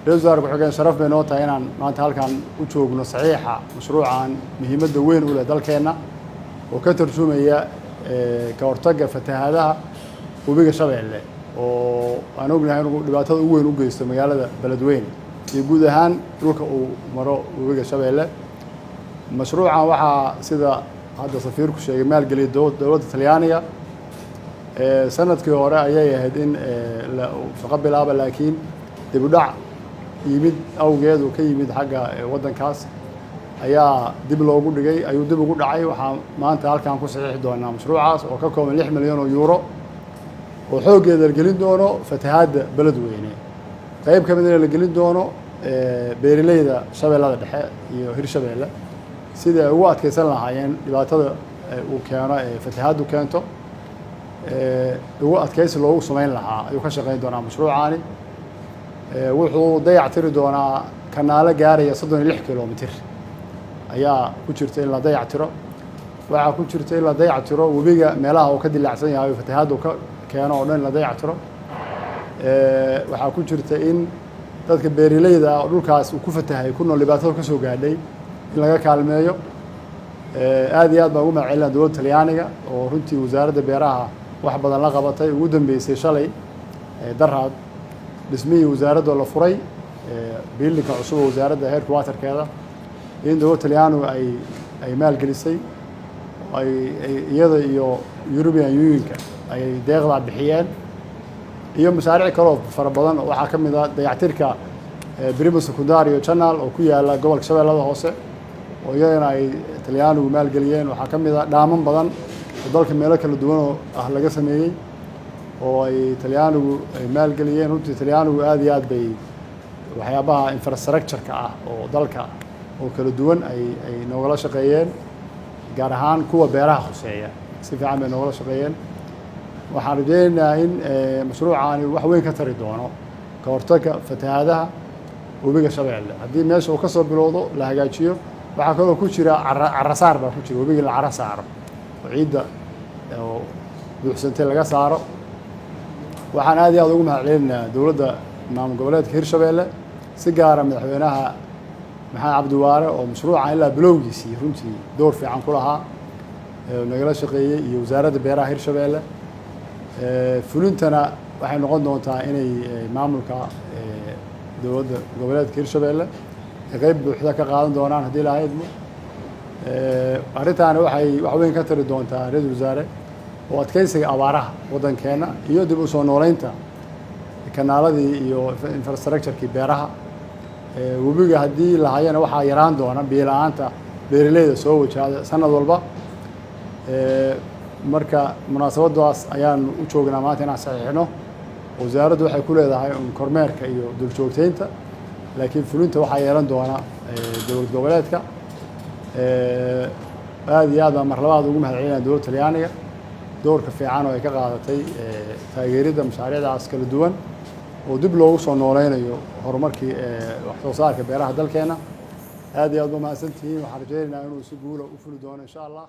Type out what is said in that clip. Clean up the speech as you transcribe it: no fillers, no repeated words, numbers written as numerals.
رئيسار ku-xigeen sharaf bay noo tahay inaan maanta halkan u joogno saxiixa mashruucan muhiimadda weyn u leh dalkeena oo ka tarjumaya ka hortagga fatahaadaha webiga Shabeelle oo aan ognahay inuu dhibaatada ugu weyn u geysto magaalada Beledweyne iyo guud ahaan dhulka uu maro webiga Shabeelle. mashruucan waxaa sida hadda safiirku sheegay maalgeliyay dowladda Talyaaniga sanadkii hore ayay ahayd in la shaqo bilaabo laakiin dib u dhac yimid awgeed oo ka yimid xagga waddankaas ayaa dib loogu dhigay ayuu dib ugu dhacay. waxaa maanta halkan ku saxiixi doonaa mashruucaas oo ka kooban 6 milyan oo euro oo xooggeeda la gelin doono fatahaadda Beledweyne qayb ka mid ah la gelin doono beeraleyda Shabeellada Dhexe iyo Hirshabeelle sida ay ugu adkeysan lahaayeen dhibaatada uu keeno fatahaaddu keento ugu adkeysi loogu sameyn lahaa ayuu ka shaqeyn doonaa mashruucaani. wuxuu dayactiri doonaa kanaalo gaaraya 36 kilomitir ayaa ku jirta in la dayactiro. waxaa ku jirta in la dayactiro webiga meelaha uu ka dilaacsan yahay oo fatahaaddu ka keeno oo dhan la dayactiro. waxaa ku jirta in dadka beeraleyda ah dhulkaas uu ku fatahay ku nool dhibaatada ka soo gaadhay in laga kaalmeeyo. aad iyo aad baan ugu mahadcelinayaa dowladda Talyaaniga oo runtii wasaaradda beeraha wax badan la qabatay ugu dambeysay shalay daraad dhismihii wasaaradda la furay biilka cusub oo wasaaradda headquarterkeeda in dowladda Talyaanigu ay maalgelisay ay iyada iyo European Unionka ay deeqda bixiyeen iyo mashaariic kale oo fara badan. waxaa ka mid ah dayactirka Primo Secondario Channel oo ku yaala gobolka Shabeellada Hoose oo iyadana ay Talyaanigu maalgeliyeen. waxaa ka mid ah dhaaman badan oo dalka meelo kala duwan oo laga sameeyay oo ay Talyaanigu ay maalgeliyeen. runtii Talyaanigu aad iyo aad bay waxyaabaha infrastructure-ka ah oo dalka oo kala duwan ay noogala shaqeeyeen gaar ahaan kuwa beeraha khuseeya si fiican bay noogala shaqeeyeen. waxaan rajaynayaa in mashruucaani wax weyn ka tari doono ka hortagga fatahaadaha webiga Shabeelle haddii meesha uu ka soo bilowdo la hagaajiyo. waxaa kaloo ku jira carra saar baa ku jira webiga la carra saaro oo ciidda oo buuxsantay laga saaro. waxaan aad iyo aad ugu mahadcelinayaa dowladda maamul goboleedka Hirshabeelle si gaara madaxweynaha Maxamed Cabdi Waare oo mashruucan ilaa bilowgiisii runtii door fiican ku lahaa nagala shaqeeyay iyo wasaaradda beeraha Hirshabeelle. fulintana waxay noqon doontaa inay maamulka dowladda goboleedka Hirshabeelle qayb buuxda ka qaadan doonaan haddii la haydmo. arrintaani waxay wax weyn ka tari doontaa ra'iisul wasaare oo adkeysiga abaaraha waddankeena iyo dib u soo nooleynta kanaaladii iyo infrastructure-kii beeraha. webiga haddii la hayana waxaa yaraan doona biyo la'aanta beeraleyda soo wajahda sanad walba. marka munaasabadaas ayaan u joognaa maanta inaan saxiixino. wasaaraddu waxay ku leedahay kormeerka iyo duljoogteynta laakiin fulinta waxaa yeelan doona dowlad goboleedka. aad iyo aad baan mar labaad ugu mahadcelinayaa dowladda Talyaaniga doorka fiican oo ay ka qaadatay taageeridda mashaariicdaas kala duwan oo dib loogu soo nooleynayo horumarkii wax soo saarka beeraha dalkeena. aad iyo aad baa mahadsantihiin. waxaan rajaynayaa inuu si guula u fuli doono insha Allah.